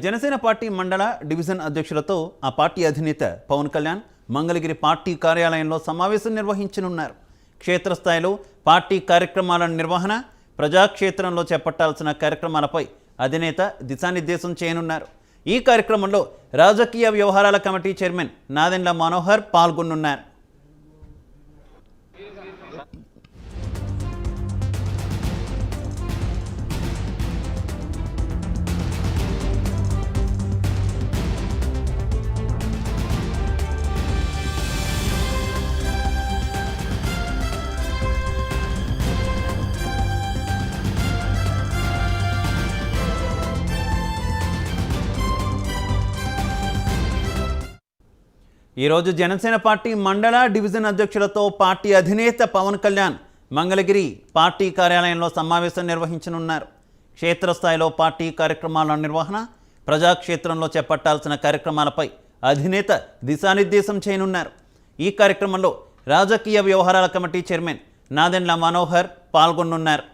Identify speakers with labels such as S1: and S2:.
S1: Janasena party మండల division అధ్యక్షులతో ఆ party అధినేత పవన్ కళ్యాణ్ మంగళగిరి పార్టీ కార్యాలయంలో సమావేశం నిర్వహించనున్నారు. క్షేత్రస్థాయిలో పార్టీ కార్యక్రమాల నిర్వహణ, ప్రజాక్షేత్రంలో చేపట్టాల్సిన కార్యక్రమాలపై అధినేత దిశానిర్దేశం చేయనున్నారు. ఈ కార్యక్రమంలో రాజకీయ వ్యవహారాల కమిటీ చైర్మన్ నాదెండ్ల మనోహర్ పాల్గొనున్నారు. ఈరోజు జనసేన పార్టీ మండల డివిజన్ అధ్యక్షులతో పార్టీ అధినేత పవన్ కళ్యాణ్ మంగళగిరి పార్టీ కార్యాలయంలో సమావేశం నిర్వహించనున్నారు. క్షేత్రస్థాయిలో పార్టీ కార్యక్రమాల నిర్వహణ, ప్రజాక్షేత్రంలో చేపట్టాల్సిన కార్యక్రమాలపై అధినేత దిశానిర్దేశం చేయనున్నారు. ఈ కార్యక్రమంలో రాజకీయ వ్యవహారాల కమిటీ చైర్మన్ నాదెండ్ల మనోహర్ పాల్గొనున్నారు.